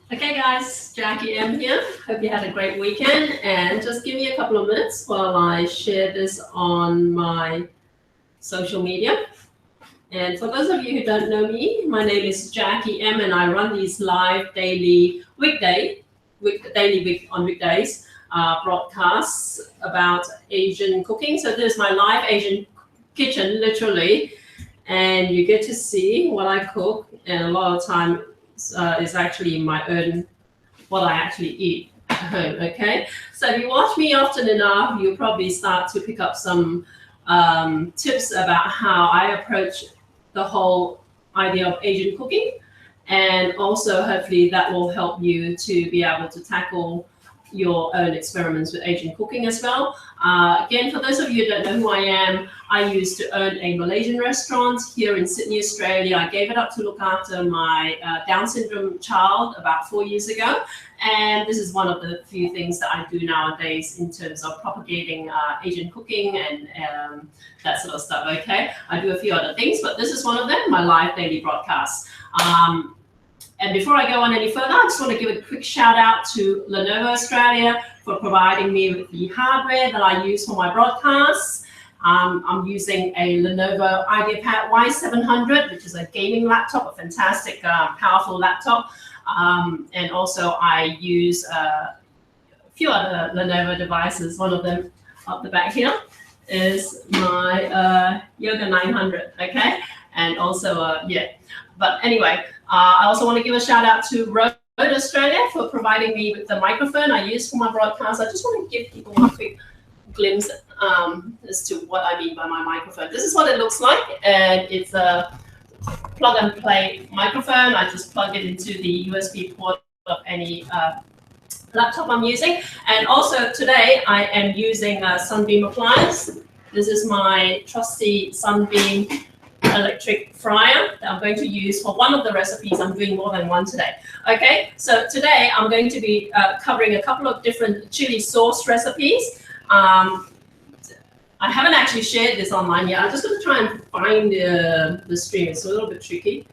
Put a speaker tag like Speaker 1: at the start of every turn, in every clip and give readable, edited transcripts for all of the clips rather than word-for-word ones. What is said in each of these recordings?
Speaker 1: Okay guys, Jackie M here. Hope you had a great weekend, and just give me a couple of minutes while I share this on my social media. And for those of you who don't know me, my name is Jackie M, and I run these live daily on weekdays broadcasts about Asian cooking. So this is my live Asian kitchen, literally, and you get to see what I cook, and a lot of time is actually my own what I actually eat at home. Okay, so if you watch me often enough, you'll probably start to pick up some tips about how I approach the whole idea of Asian cooking, and also hopefully that will help you to be able to tackle your own experiments with Asian cooking as well. Again, for those of you who don't know who I am, I used to own a Malaysian restaurant here in Sydney, Australia. I gave it up to look after my Down syndrome child about 4 years ago. And this is one of the few things that I do nowadays in terms of propagating Asian cooking and that sort of stuff, okay? I do a few other things, but this is one of them, my live daily broadcasts. And before I go on any further, I just want to give a quick shout out to Lenovo Australia for providing me with the hardware that I use for my broadcasts. I'm using a Lenovo IdeaPad Y700, which is a gaming laptop, a fantastic, powerful laptop. And also I use a few other Lenovo devices. One of them up the back here is my Yoga 900, okay? And also, yeah. But anyway, I also want to give a shout out to Rode Australia for providing me with the microphone I use for my broadcast. I just want to give people a quick glimpse as to what I mean by my microphone. This is what it looks like, and it's a plug and play microphone. I just plug it into the USB port of any laptop I'm using. And also today I am using a Sunbeam appliance. This is my trusty Sunbeam electric fryer that I'm going to use for one of the recipes. I'm doing more than one today. Okay, so today I'm going to be covering a couple of different chili sauce recipes. I haven't actually shared this online yet. I'm just going to try and find the stream. It's a little bit tricky.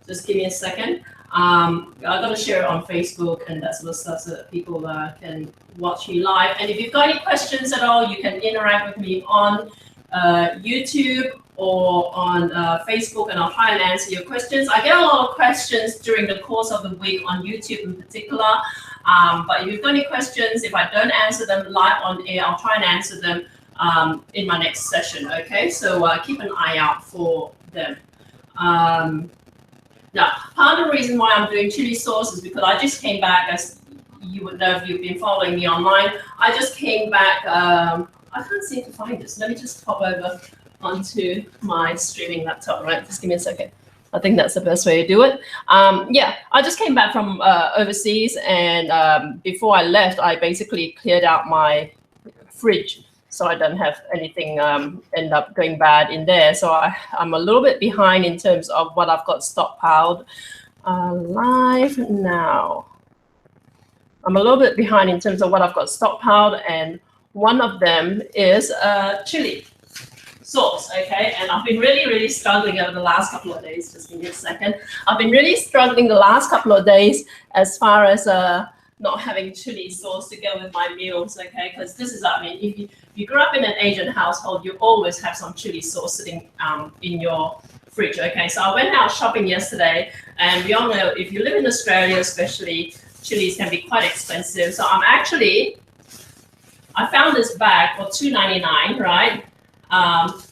Speaker 1: Just give me a second. I've got to share it on Facebook and that sort of stuff so that people can watch me live. And if you've got any questions at all, you can interact with me on YouTube or on Facebook, and I'll try and answer your questions. I get a lot of questions during the course of the week on YouTube in particular. But if you've got any questions, if I don't answer them live on air, I'll try and answer them in my next session, okay? So keep an eye out for them. Now, part of the reason why I'm doing chili sauce is because I just came back, as you would know if you've been following me online, I just came back, I can't seem to find this. Let me just pop over onto my streaming laptop, right? Just give me a second. I think that's the best way to do it. Yeah, I just came back from overseas, and before I left, I basically cleared out my fridge so I don't have anything end up going bad in there. So I'm a little bit behind in terms of what I've got stockpiled live now. I'm a little bit behind in terms of what I've got stockpiled, and one of them is chili sauce, okay? And I've been really struggling over the last couple of days. Just give me a second. I've been really struggling the last couple of days as far as not having chili sauce to go with my meals, okay? Because this is, I mean, if you grew up in an Asian household, you always have some chili sauce sitting in your fridge, okay? So I went out shopping yesterday, and we all know if you live in Australia especially, chilies can be quite expensive. So I found this bag for $2.99, right?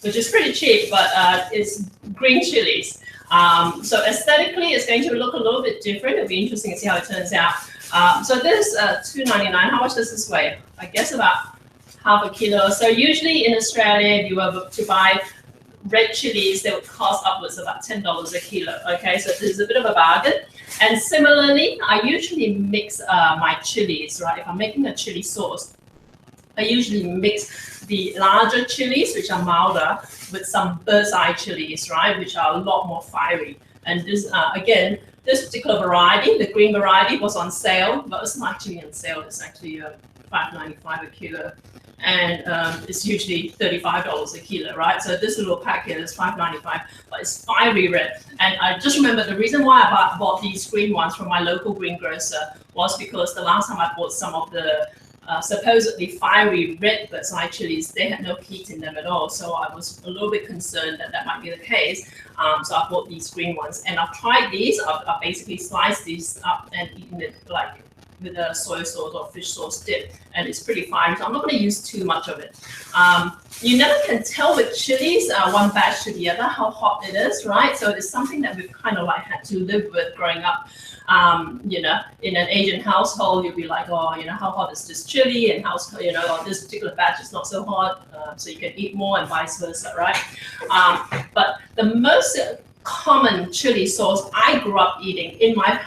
Speaker 1: Which is pretty cheap, but it's green chilies. So aesthetically, it's going to look a little bit different. It'll be interesting to see how it turns out. So this $2.99, how much does this weigh? I guess about half a kilo. So usually in Australia, if you were to buy red chilies, they would cost upwards of about $10 a kilo. Okay, so this is a bit of a bargain. And similarly, I usually mix my chilies, right? If I'm making a chili sauce, I usually mix the larger chilies, which are milder, with some bird's eye chilies, right, which are a lot more fiery. And this, again, this particular variety, the green variety, was on sale, but it's not actually on sale. It's actually $5.95 a kilo. and it's usually $35 a kilo, right? So this little packet is $5.95, but it's fiery red. And I just remember the reason why I bought these green ones from my local greengrocer was because the last time I bought some of the supposedly fiery red bird's eye chilies, they had no heat in them at all. So I was a little bit concerned that that might be the case. So I bought these green ones, and I've tried these. I've basically sliced these up and eaten it like with a soy sauce or fish sauce dip, and it's pretty fine. So I'm not going to use too much of it. You never can tell with chilies, one batch to the other, how hot it is, right? So it's something that we've kind of like had to live with growing up. You know, in an Asian household, you'll be like, oh, you know, how hot is this chili? And how, you know, oh, this particular batch is not so hot, so you can eat more, and vice versa, right? But the most common chili sauce I grew up eating in my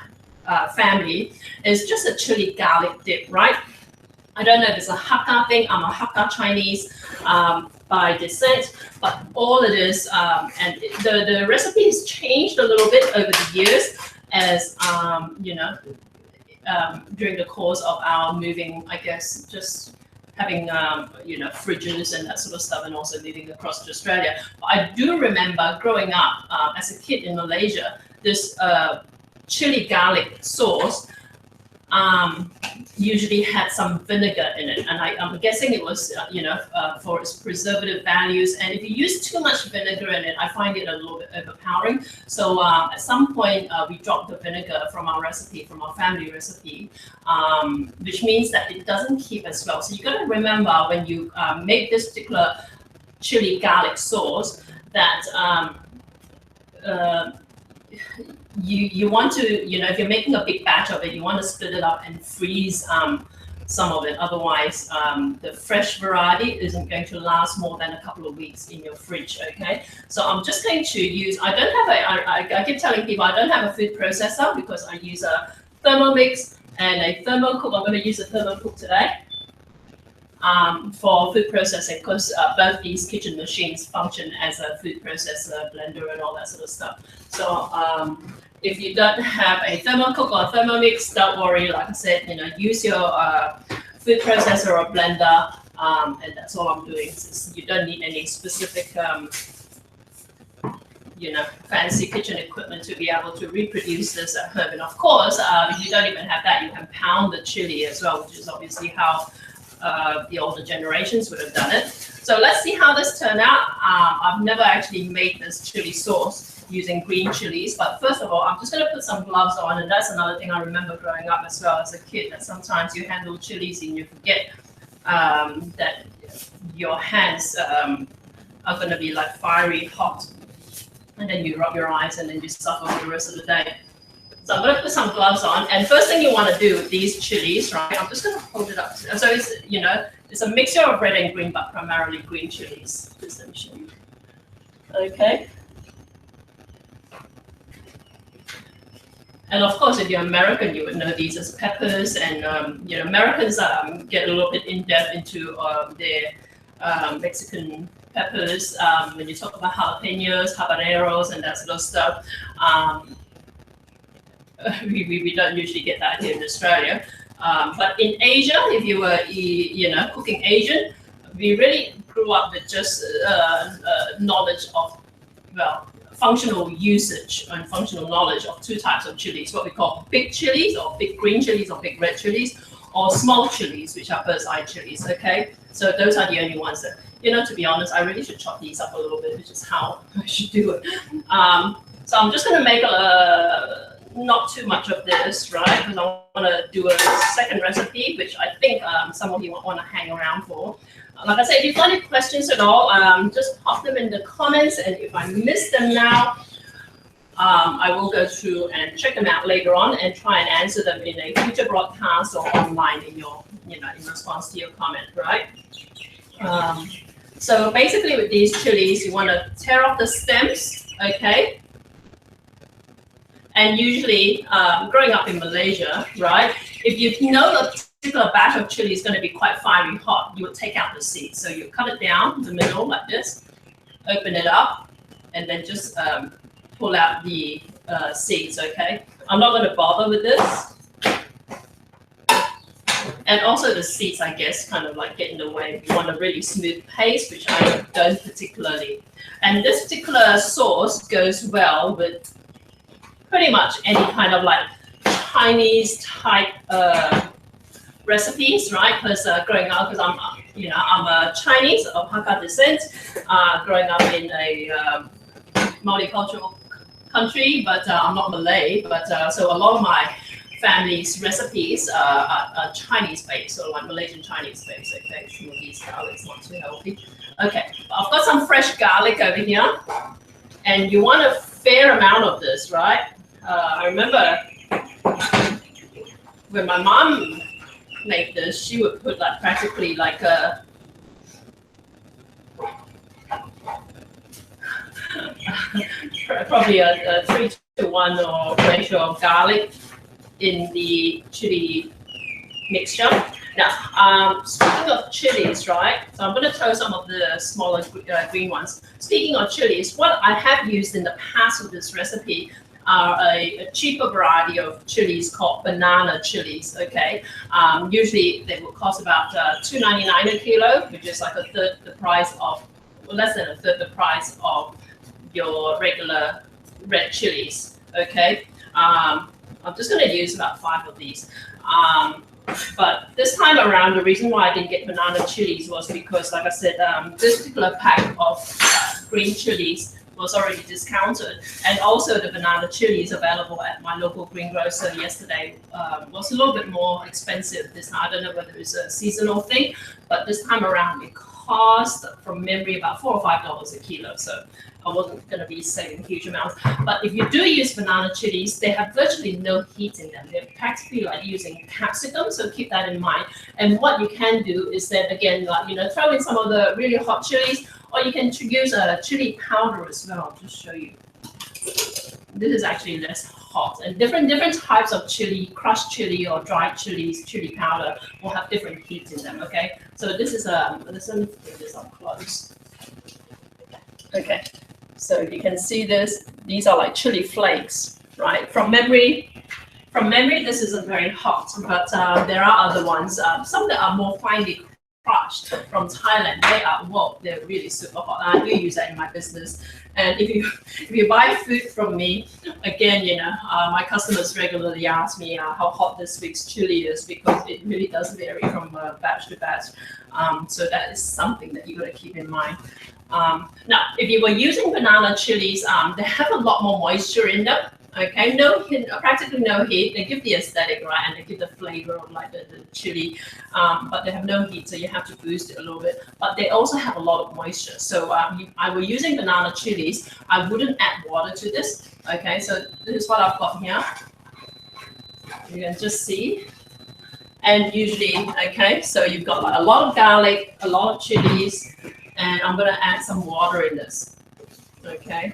Speaker 1: family is just a chili garlic dip, right? I don't know if it's a Hakka thing. I'm a Hakka Chinese by descent, but all it is, and the recipe has changed a little bit over the years as, you know, during the course of our moving, I guess, just having, you know, fridges and that sort of stuff, and also living across to Australia. But I do remember growing up as a kid in Malaysia, this chili garlic sauce usually had some vinegar in it, and I'm guessing it was you know, for its preservative values. And if you use too much vinegar in it, I find it a little bit overpowering. So at some point we dropped the vinegar from our recipe, from our family recipe, which means that it doesn't keep as well. So you got to remember when you make this particular chili garlic sauce that you want to, you know, if you're making a big batch of it, you want to split it up and freeze some of it. Otherwise, the fresh variety isn't going to last more than a couple of weeks in your fridge, okay? So I'm just going to use, I don't have I keep telling people I don't have a food processor because I use a Thermomix and a Thermocook. I'm going to use a Thermocook today for food processing, because both these kitchen machines function as a food processor, blender, and all that sort of stuff. So if you don't have a Thermocook or a Thermomix, don't worry. Like I said, you know, use your food processor or blender, and that's all I'm doing. Since you don't need any specific, you know, fancy kitchen equipment to be able to reproduce this at home. And of course, if you don't even have that, you can pound the chili as well, which is obviously how the older generations would have done it. So let's see how this turned out. I've never actually made this chili sauce using green chilies, but first of all, I'm just going to put some gloves on, and that's another thing I remember growing up as well as a kid, that sometimes you handle chilies and you forget that your hands are going to be like fiery hot, and then you rub your eyes and then you suffer for the rest of the day. So I'm going to put some gloves on, and first thing you want to do with these chilies, right, I'm just going to hold it up. So it's, you know, it's a mixture of red and green, but primarily green chilies. Just let me show you. Okay. And of course, if you're American, you would know these as peppers. And you know, Americans get a little bit in depth into their Mexican peppers when you talk about jalapenos, habaneros, and that sort of stuff. We don't usually get that here in Australia. But in Asia, if you were, you know, cooking Asian, we really grew up with just knowledge of, well, functional usage and functional knowledge of two types of chilies, what we call big chilies, or big green chilies, or big red chilies, or small chilies, which are bird's eye chilies, okay? So those are the only ones that, you know, to be honest, I really should chop these up a little bit, which is how I should do it. So I'm just gonna make not too much of this, right? Because I want to do a second recipe, which I think some of you want to hang around for. Like I said, if you've got any questions at all, just pop them in the comments, and if I miss them now, I will go through and check them out later on and try and answer them in a future broadcast or online in your, you know, in response to your comment, right? So basically with these chilies, you want to tear off the stems, okay? And usually, growing up in Malaysia, right, if you know a particular batch of chili is going to be quite fiery hot, you would take out the seeds. So you cut it down the middle like this, open it up, and then just pull out the seeds, okay? I'm not going to bother with this. And also the seeds, I guess, kind of like get in the way. You want a really smooth paste, which I don't particularly. And this particular sauce goes well with pretty much any kind of like Chinese type recipes, right? Because growing up, because I'm a Chinese of Hakka descent, growing up in a multicultural country, but I'm not Malay. But so a lot of my family's recipes are Chinese based, so like Malaysian Chinese based. Okay, some of these garlics not too healthy. Okay, I've got some fresh garlic over here, and you want a fair amount of this, right? I remember when my mom made this, she would put like practically like a probably a 3-to-1 or ratio of garlic in the chili mixture. Now, speaking of chilies, right? So I'm going to throw some of the smaller green ones. Speaking of chilies, what I have used in the past with this recipe are a cheaper variety of chilies called banana chilies. Okay, usually they will cost about $2.99 a kilo, which is like a third the price of, well, less than a third the price of your regular red chilies. Okay, I'm just going to use about 5 of these. But this time around, the reason why I didn't get banana chilies was because, like I said, this particular pack of green chilies was already discounted, and also the banana chilies available at my local greengrocer yesterday was a little bit more expensive. This I don't know whether it's a seasonal thing, but this time around it cost, from memory, about $4 or $5 a kilo. So I wasn't going to be saving huge amounts. But if you do use banana chilies, they have virtually no heat in them. They're practically like using capsicum, so keep that in mind. And what you can do is then again, like, throw in some of the really hot chilies, or you can use a chili powder as well. I'll just show you. This is actually less hot, and different types of chili, crushed chili or dried chilies, chili powder will have different heat in them. Okay, so this is let me bring this up close. Okay, so you can see this. These are like chili flakes, right? From memory, this isn't very hot, but there are other ones. Some that are more finely crushed from Thailand. They're really super hot. And I do use that in my business. And if you buy food from me, again, my customers regularly ask me how hot this week's chili is, because it really does vary from batch to batch. So that is something that you got to keep in mind. Now, if you were using banana chilies, they have a lot more moisture in them. Okay, no heat, practically no heat. They give the aesthetic, right, and they give the flavor of like the chili, but they have no heat, so you have to boost it a little bit. But they also have a lot of moisture. So I were using banana chilies, I wouldn't add water to this. Okay, so this is what I've got here. You can just see. And usually, okay, so you've got like a lot of garlic, a lot of chilies, and I'm going to add some water in this. Okay.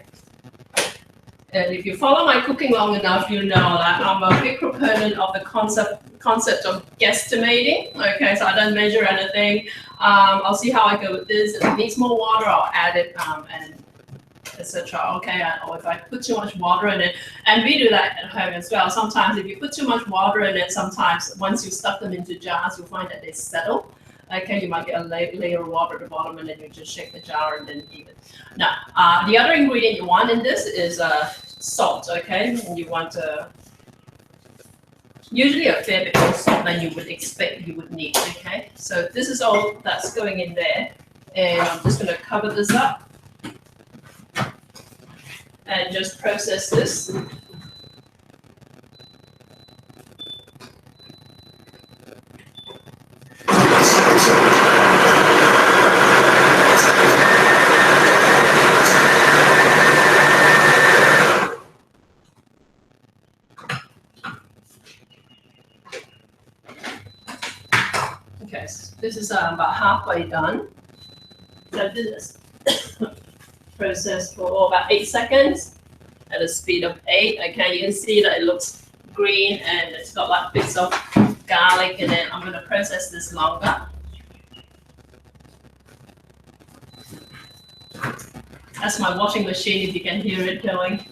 Speaker 1: And if you follow my cooking long enough, you know that I'm a big proponent of the concept of guesstimating. Okay, so I don't measure anything. I'll see how I go with this. If it needs more water, I'll add it, and etc. Okay, or if I put too much water in it, and we do that at home as well. Sometimes if you put too much water in it, sometimes once you stuff them into jars, you'll find that they settle. Okay, you might get a layer of water at the bottom, and then you just shake the jar and then eat it. Now, the other ingredient you want in this is salt. Okay, and you want usually a fair bit more salt than you would expect you would need. Okay, so this is all that's going in there, and I'm just going to cover this up and just process this. Okay, so this is about halfway done. So this is processed for about 8 seconds at a speed of 8. Okay, you can see that it looks green and it's got like bits of garlic in it. I'm going to process this longer. That's my washing machine, if you can hear it going.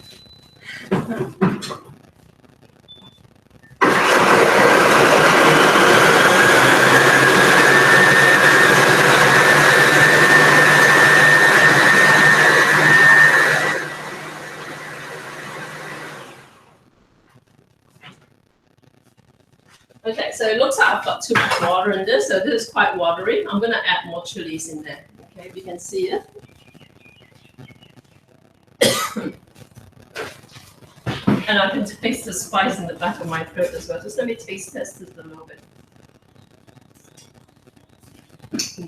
Speaker 1: Okay, so it looks like I've got too much water in this, so this is quite watery. I'm gonna add more chilies in there. Okay, we can see it. And I can taste the spice in the back of my throat as well. Just let me taste test this a little bit.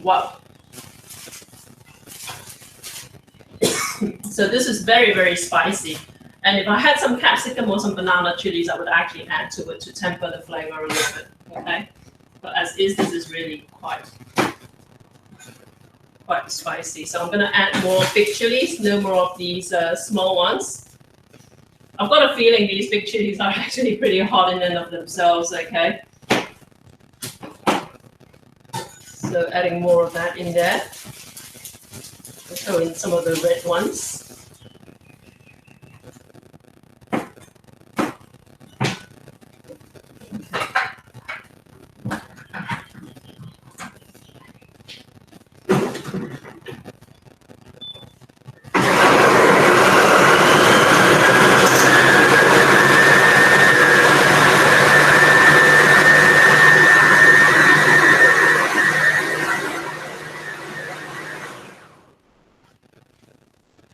Speaker 1: Wow. So this is very, very spicy. And if I had some capsicum or some banana chilies, I would actually add to it to temper the flavor a little bit, okay? But as is, this is really quite spicy. So I'm gonna add more big chilies, no more of these small ones. I've got a feeling these big chilies are actually pretty hot in and of themselves, okay? So adding more of that in there. I'll throw in some of the red ones.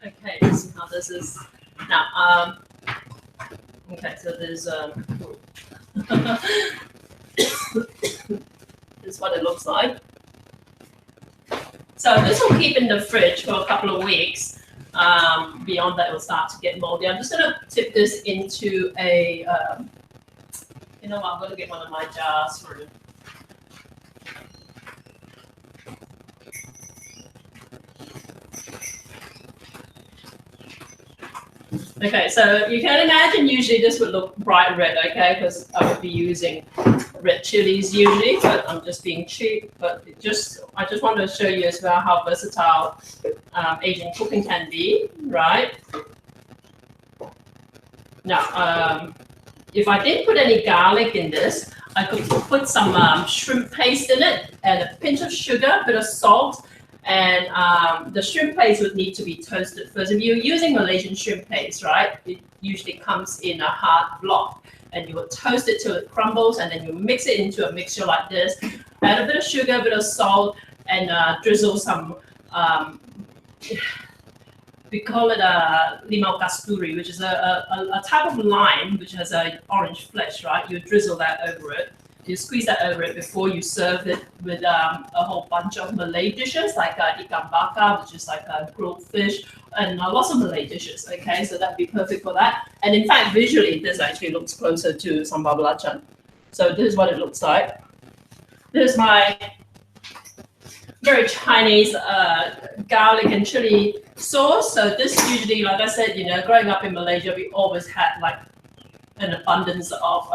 Speaker 1: Okay, this is how this is now. Okay, so there's this is what it looks like. So this will keep in the fridge for a couple of weeks. Beyond that, it will start to get moldy. I'm just gonna tip this into a. You know what? I'm gonna get one of my jars for it. Okay, so you can imagine usually this would look bright red, okay, because I would be using red chilies usually, but I'm just being cheap. But I just wanted to show you as well how versatile Asian cooking can be, right? Now, if I didn't put any garlic in this, I could put some shrimp paste in it and a pinch of sugar, a bit of salt. And the shrimp paste would need to be toasted first. If you're using Malaysian shrimp paste, right, it usually comes in a hard block. And you will toast it till it crumbles, and then you mix it into a mixture like this. Add a bit of sugar, a bit of salt, and drizzle some, we call it a limau kasturi, which is a type of lime which has an orange flesh, right? You drizzle that over it. You squeeze that over it before you serve it with a whole bunch of Malay dishes like ikan bakar, which is like a grilled fish, and lots of Malay dishes. Okay, so that'd be perfect for that. And in fact, visually, this actually looks closer to sambal belacan. So this is what it looks like. This is my very Chinese garlic and chili sauce. So this usually, like I said, you know, growing up in Malaysia, we always had like an abundance of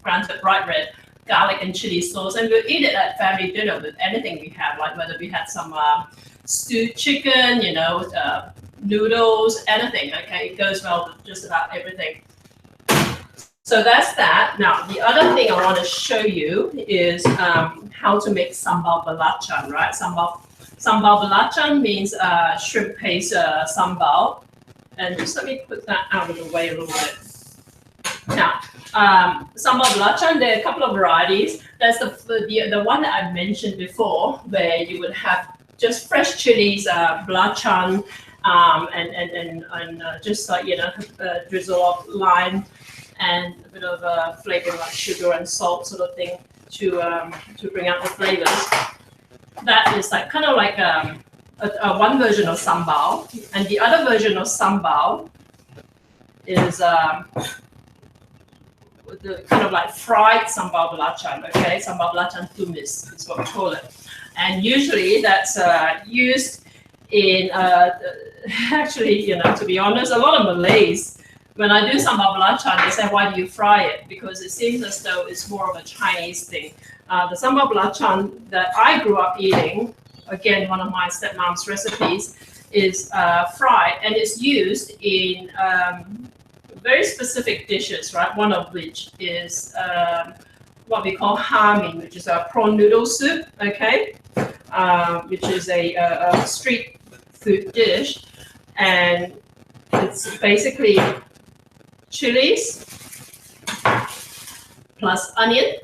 Speaker 1: granted bright red garlic and chili sauce, and we'll eat it at family dinner with anything we have, like whether we had some stewed chicken, you know, noodles, anything. Okay, it goes well with just about everything. So that's that. Now the other thing I want to show you is how to make sambal belacan, right? Sambal belacan means shrimp paste sambal, and just let me put that out of the way a little bit. Now, sambal belacan, there are a couple of varieties. That's the one that I mentioned before, where you would have just fresh chilies, belacan, and just like, you know, a drizzle of lime and a bit of flavoring like sugar and salt sort of thing to bring out the flavors. That is like kind of like one version of sambal, and the other version of sambal is the kind of like fried sambal belacan, okay? Sambal belacan tumis is what we call it. And usually that's used in, actually, you know, to be honest, a lot of Malays, when I do sambal belacan, they say, why do you fry it? Because it seems as though it's more of a Chinese thing. The sambal belacan that I grew up eating, again, one of my stepmom's recipes, is fried, and it's used in very specific dishes, right? One of which is what we call hamin, which is a prawn noodle soup, okay? Which is a street food dish, and it's basically chilies, plus onion,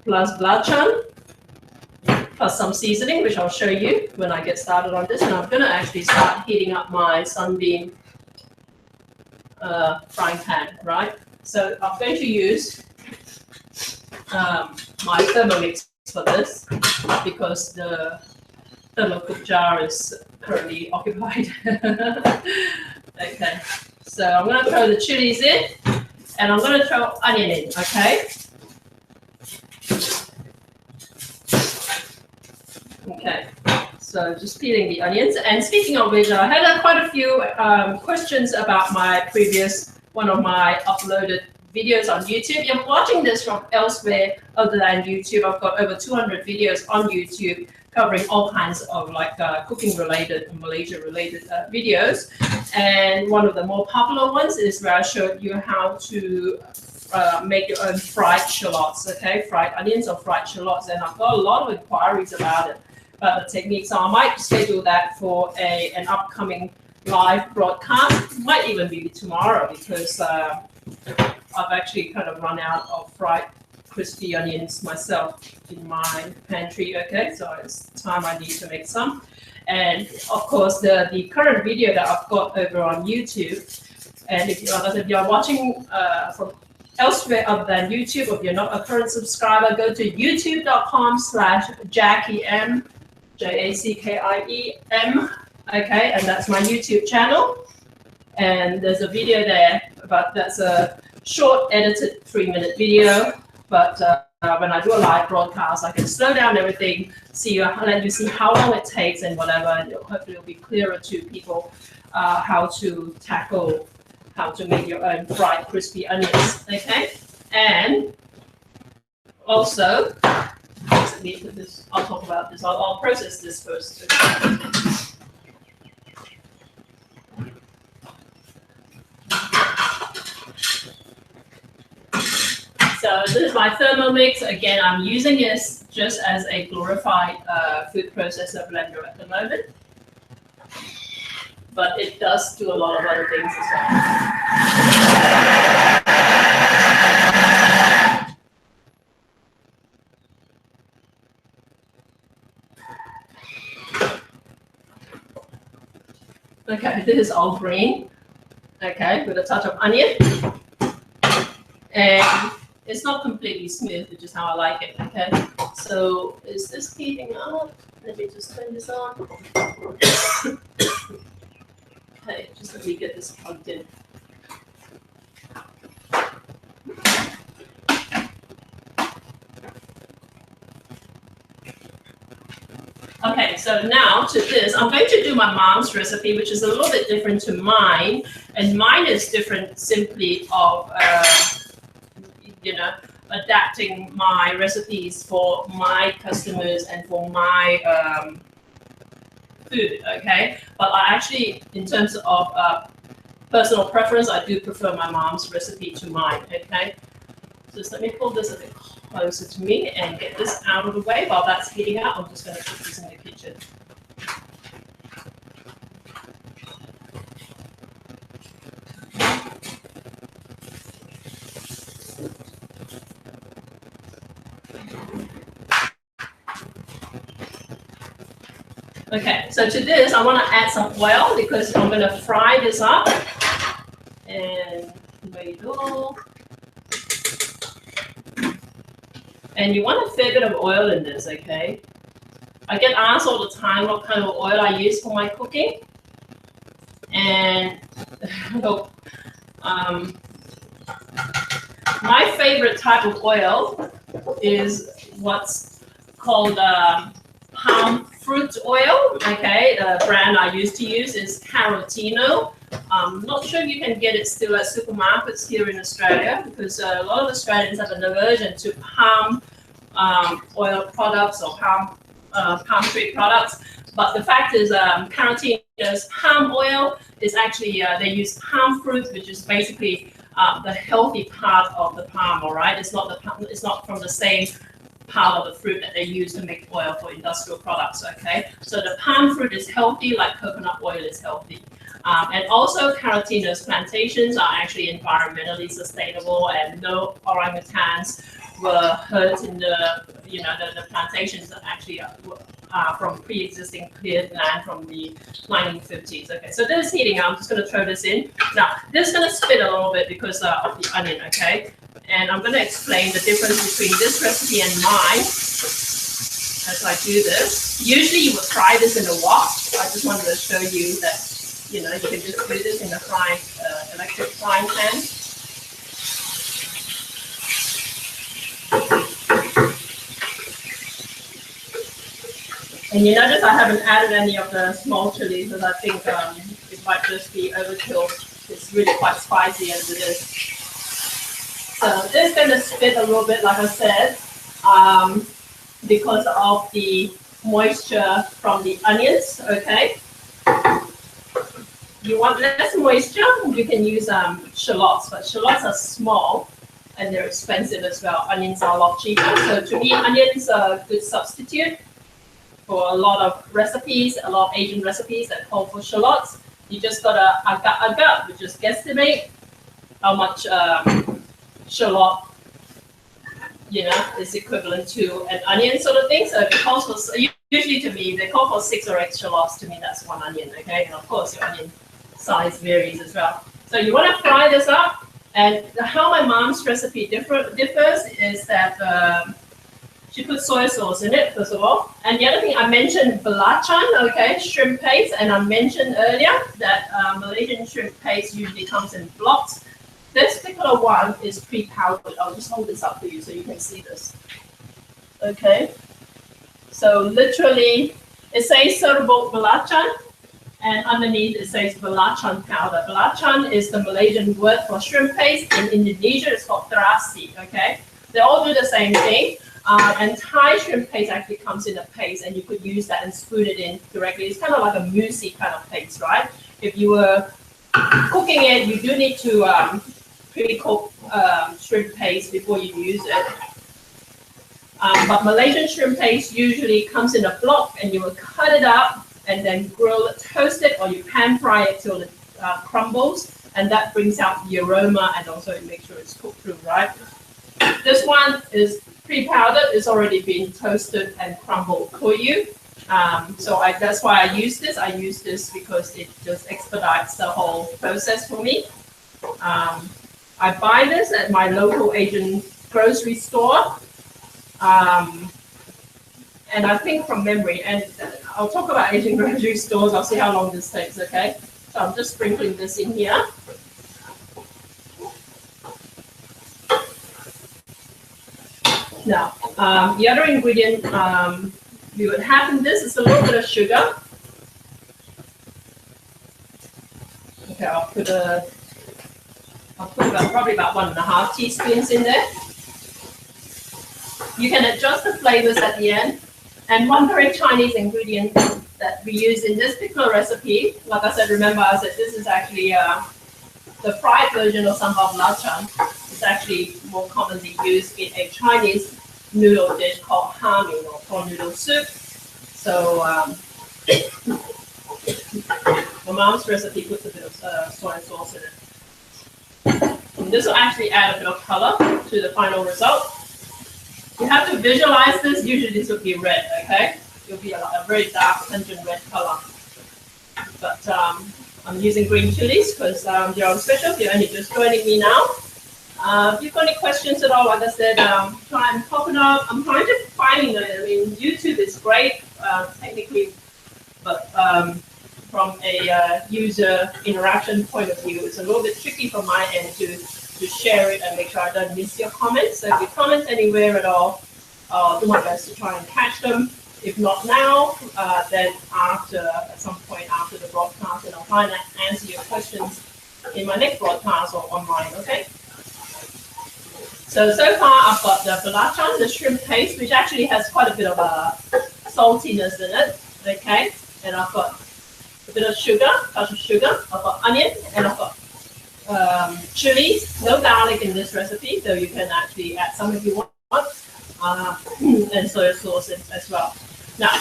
Speaker 1: plus belacan, plus some seasoning, which I'll show you when I get started on this. And I'm going to actually start heating up my sunbeam frying pan, right? So I'm going to use my Thermomix for this because the thermocook jar is currently occupied. Okay, so I'm going to throw the chilies in, and I'm going to throw onion in, okay? Okay, so just peeling the onions. And speaking of which, I had quite a few questions about my previous, one of my uploaded videos on YouTube. You're watching this from elsewhere other than YouTube. I've got over 200 videos on YouTube covering all kinds of like cooking related and Malaysia related videos. And one of the more popular ones is where I showed you how to make your own fried shallots, okay? Fried onions or fried shallots. And I've got a lot of inquiries about it, about the technique. So I might schedule that for an upcoming live broadcast. Might even be tomorrow because I've actually kind of run out of fried crispy onions myself in my pantry, okay? So it's time I need to make some. And of course, the current video that I've got over on YouTube, and if you're watching from elsewhere other than YouTube, or if you're not a current subscriber, go to youtube.com/JackieM, JACKIEM, okay? And that's my YouTube channel. And there's a video there, but that's a short edited 3-minute video. But when I do a live broadcast, I can slow down everything, let you see how long it takes and whatever, and hopefully it'll be clearer to people how to make your own fried crispy onions, okay? And also, let me put this, I'll talk about this, I'll process this first. So this is my Thermomix. Again, I'm using this just as a glorified food processor blender at the moment. But it does do a lot of other things as well. Okay, this is all green. Okay, with a touch of onion. And it's not completely smooth, which is how I like it, okay? So is this heating up? Let me just turn this on. Okay, just let me get this plugged in. Okay, so now to this, I'm going to do my mom's recipe, which is a little bit different to mine. And mine is different simply of adapting my recipes for my customers and for my food, okay? But I actually, in terms of personal preference, I do prefer my mom's recipe to mine, okay? Just let me pull this a bit closer to me and get this out of the way. While that's heating up, I'm just going to put this in the kitchen. Okay, so to this, I want to add some oil because I'm going to fry this up. And there you go. And you want a fair bit of oil in this, okay? I get asked all the time what kind of oil I use for my cooking. And my favorite type of oil is what's called palm fruit oil, okay? The brand I used to use is Carotino. I'm not sure if you can get it still at supermarkets here in Australia because a lot of Australians have an aversion to palm oil products or palm tree products. But the fact is, Carotino's palm oil is actually, they use palm fruit, which is basically the healthy part of the palm, all right? It's not from the same part of the fruit that they use to make oil for industrial products, okay? So the palm fruit is healthy like coconut oil is healthy. And also Caratinus plantations are actually environmentally sustainable, and no orangutans were hurt in the, the plantations that actually are from pre-existing cleared land from the 1950s. Okay, so this is heating up. I'm just going to throw this in. Now, this is going to spit a little bit because of the onion, okay? And I'm going to explain the difference between this recipe and mine as I do this. Usually you would fry this in a wok. I just wanted to show you that, you can just do this in a electric frying pan. And you notice I haven't added any of the small chilies because I think it might just be overkill. It's really quite spicy as it is. So this is going to spit a little bit, like I said, because of the moisture from the onions, okay? You want less moisture, you can use shallots, but shallots are small and they're expensive as well. Onions are a lot cheaper. So to me, onions are a good substitute for a lot of recipes, a lot of Asian recipes that call for shallots. You just got to agak, which is guesstimate how much shallot, is equivalent to an onion sort of thing. So if it calls for, usually to me, they call for 6 or 8 shallots. To me, that's 1 onion, okay? And of course, your onion size varies as well. So you want to fry this up. And how my mom's recipe differs is that she puts soy sauce in it, first of all. And the other thing, I mentioned belacan, okay, shrimp paste. And I mentioned earlier that Malaysian shrimp paste usually comes in blocks. This particular one is pre-powdered. I'll just hold this up for you so you can see this. Okay. So literally, it says serbot belacan, and underneath it says belacan powder. Belacan is the Malaysian word for shrimp paste. In Indonesia, it's called terasi, okay? They all do the same thing. And Thai shrimp paste actually comes in a paste, and you could use that and spoon it in directly. It's kind of like a moussey kind of paste, right? If you were cooking it, you do need to pre-cook shrimp paste before you use it. But Malaysian shrimp paste usually comes in a block, and you will cut it up and then grill it, toast it, or you pan fry it till it crumbles, and that brings out the aroma, and also it makes sure it's cooked through, right? This one is pre-powdered. It's already been toasted and crumbled for you. So that's why I use this. I use this because it just expedites the whole process for me. I buy this at my local Asian grocery store. And I think from memory, and I'll talk about Asian grocery stores. I'll see how long this takes, okay? So I'm just sprinkling this in here. Now, the other ingredient we would have in this is a little bit of sugar. Okay, I'll put probably about 1.5 teaspoons in there. You can adjust the flavors at the end. And one very Chinese ingredient that we use in this particular recipe, like I said, remember I said this is actually the fried version of Sambal Belacan. It's actually more commonly used in a Chinese noodle dish called hamin, or prawn noodle soup. So my mom's recipe puts a bit of soy sauce in it. And this will actually add a bit of color to the final result. You have to visualize this. Usually this will be red, okay? It'll be a very dark, pungent red color. But I'm using green chilies because they're on special. You're only just joining me now. If you've got any questions at all, like I said, try and pop it up. I'm trying to find it. I mean, YouTube is great technically, but from a user interaction point of view, it's a little bit tricky from my end to share it and make sure I don't miss your comments. So if you comment anywhere at all, I'll do my best to try and catch them. If not now, then at some point after the broadcast, and I'll try and answer your questions in my next broadcast or online, okay? So far I've got the belacan, the shrimp paste, which actually has quite a bit of saltiness in it, okay? And I've got a bit of sugar, touch of sugar. I've got onion, and I've got chilies. No garlic in this recipe, so you can actually add some if you want, and soy sauce as well. Now,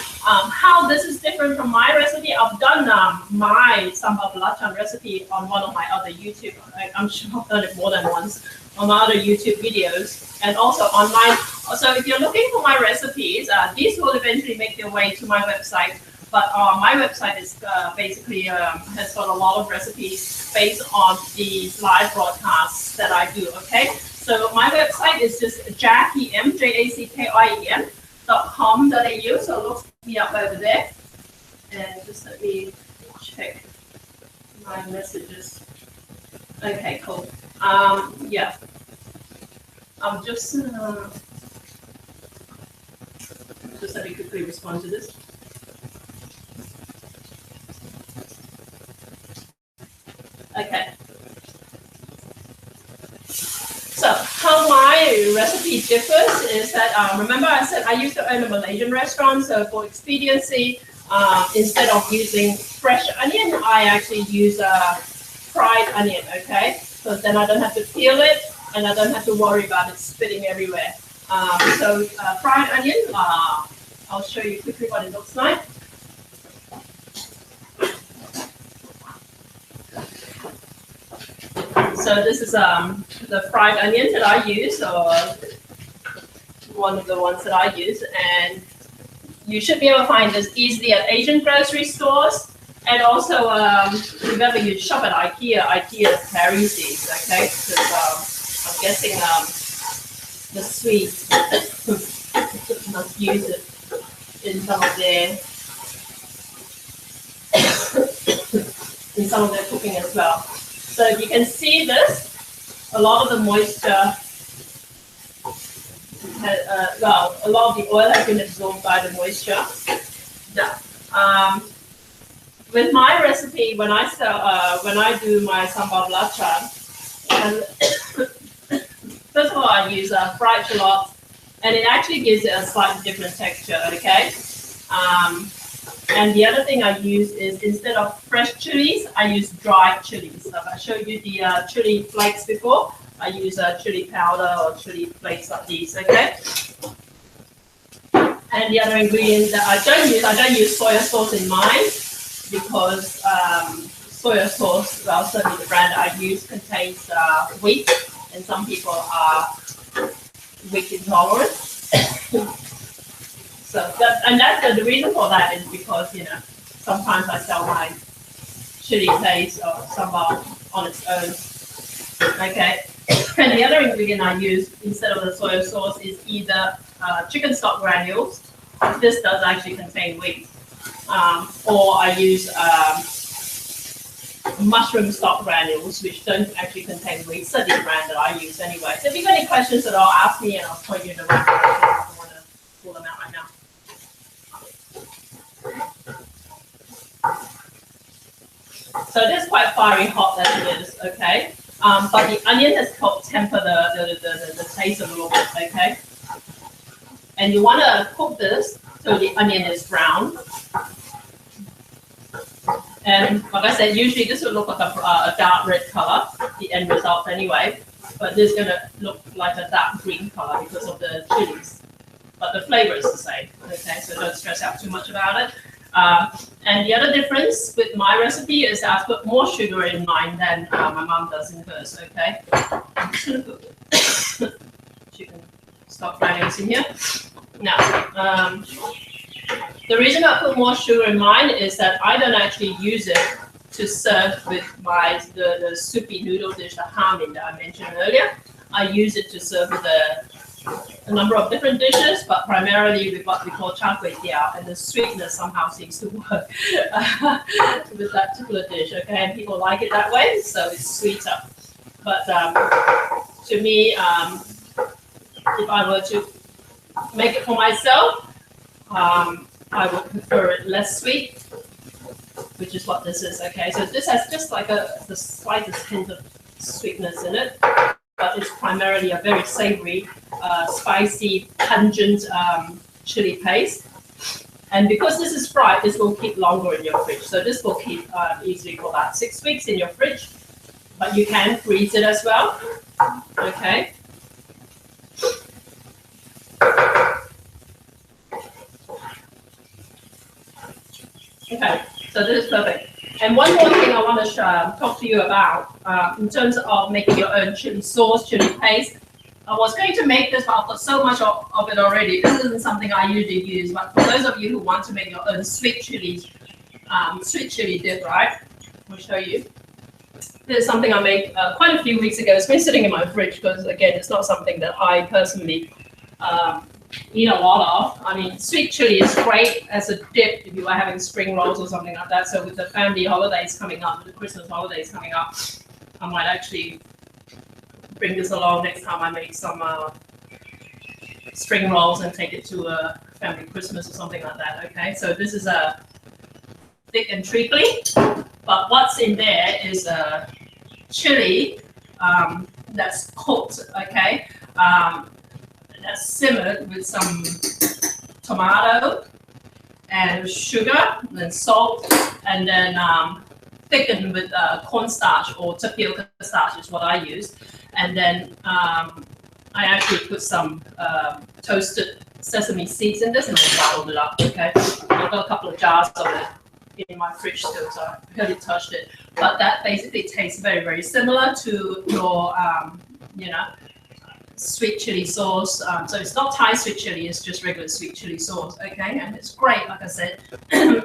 Speaker 1: how this is different from my recipe, I've done my Sambal Belacan recipe on one of my other YouTube, I'm sure I've done it more than once, on my other YouTube videos, and also online. So if you're looking for my recipes, these will eventually make their way to my website. But my website is basically has got a lot of recipes based on these live broadcasts that I do, okay? So my website is just jackiem.com.au, so look me up over there. And just let me check my messages. Okay, cool. Yeah. I'm just let me quickly respond to this. Okay. So how my recipe differs is that, remember I said I used to own a Malaysian restaurant, so for expediency, instead of using fresh onion, I actually use fried onion, okay? So then I don't have to peel it, and I don't have to worry about it spitting everywhere. So fried onion, I'll show you quickly what it looks like. So this is the fried onion that I use, or one of the ones that I use, and you should be able to find this easily at Asian grocery stores. And also, remember you shop at IKEA, IKEA carries these, okay? Because I'm guessing the Swedes must use it in some of their cooking as well. So you can see this, a lot of the moisture, well, a lot of the oil has been absorbed by the moisture. Now, with my recipe, when I do my Sambal Belacan, first of all, I use fried shallots, and it actually gives it a slightly different texture, okay? And the other thing I use is, instead of fresh chilies, I use dried chilies. So I showed you the chili flakes before. I use chili powder or chili flakes like these, okay? And the other ingredient that I don't use soya sauce in mine, because soya sauce, well, certainly the brand I use contains wheat, and some people are wheat intolerant. So that's the reason for that is because, you know, sometimes I sell my chili paste or sambal on its own. Okay. And the other ingredient I use instead of the soy sauce is either chicken stock granules. This does actually contain wheat. Or I use mushroom stock granules, which don't actually contain wheat. So the brand that I use anyway. So if you've got any questions at all, ask me and I'll point you in the right direction. I don't want to pull them out right now. So it is quite fiery hot as it is, okay? But the onion has helped temper the taste a little bit, okay? And you want to cook this so the onion is brown. And like I said, usually this will look like a dark red color, the end result anyway. But this is going to look like a dark green color because of the chilies. But the flavor is the same, okay? So don't stress out too much about it. And the other difference with my recipe is I put more sugar in mine than my mom does in hers, okay? I'm just going to put chicken stock granules in here. Now, the reason I put more sugar in mine is that I don't actually use it to serve with the soupy noodle dish, the hamin that I mentioned earlier. I use it to serve with a number of different dishes, but primarily with what we call char kway teow, and the sweetness somehow seems to work with that particular dish, okay? And people like it that way, so it's sweeter. But to me, if I were to make it for myself, I would prefer it less sweet, which is what this is, okay? So this has just like the slightest hint of sweetness in it, but it's primarily a very savory, spicy, pungent chili paste. And because this is fried, this will keep longer in your fridge. So this will keep easily for about 6 weeks in your fridge, but you can freeze it as well, okay? So this is perfect. And one more thing I want to talk to you about in terms of making your own chili sauce, chili paste. I was going to make this, but I've got so much of it already. This isn't something I usually use, but for those of you who want to make your own sweet chili dip, right? I'll show you. This is something I made quite a few weeks ago. It's been sitting in my fridge because, again, it's not something that I personally eat a lot of. I mean, sweet chili is great as a dip if you are having spring rolls or something like that. So with the family holidays coming up, the Christmas holidays coming up, I might actually bring this along next time I make some spring rolls and take it to a family Christmas or something like that. Okay, so this is a thick and treacly, but what's in there is a chili that's cooked. Okay, that's simmered with some tomato and sugar and salt, and then thickened with cornstarch or tapioca starch is what I use. And then I actually put some toasted sesame seeds in this and then bottled it up. Okay, I've got a couple of jars of it in my fridge still, so I barely touched it. But that basically tastes very, very similar to your, sweet chili sauce. So it's not Thai sweet chili; it's just regular sweet chili sauce. Okay, and it's great, like I said,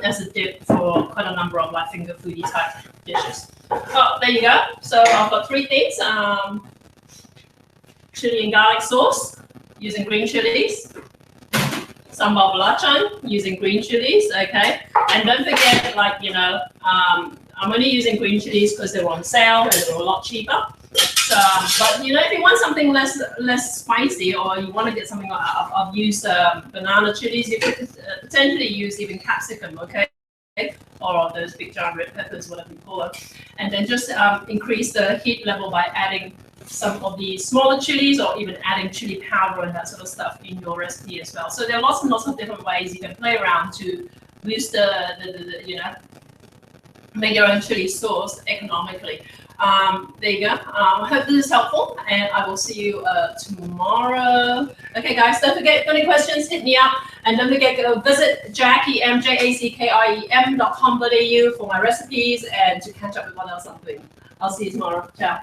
Speaker 1: as a dip for quite a number of like finger foodie type dishes. Oh, there you go. So I've got three things. Chili and garlic sauce using green chilies, Sambal Belacan using green chilies, okay? And don't forget, I'm only using green chilies because they were on sale and they were a lot cheaper. So, but if you want something less spicy, or you want to get something, I've used banana chilies. You could potentially use even capsicum, okay? Or those big giant red peppers, whatever you call them. And then just increase the heat level by adding some of the smaller chilies, or even adding chili powder and that sort of stuff in your recipe as well. So there are lots and lots of different ways you can play around to boost make your own chili sauce economically. There you go. I hope this is helpful, and I will see you tomorrow. Okay, guys, don't forget, if you have any questions, hit me up. And don't forget to visit JackieM.com.au for my recipes and to catch up with what else I'm doing. I'll see you tomorrow. Ciao.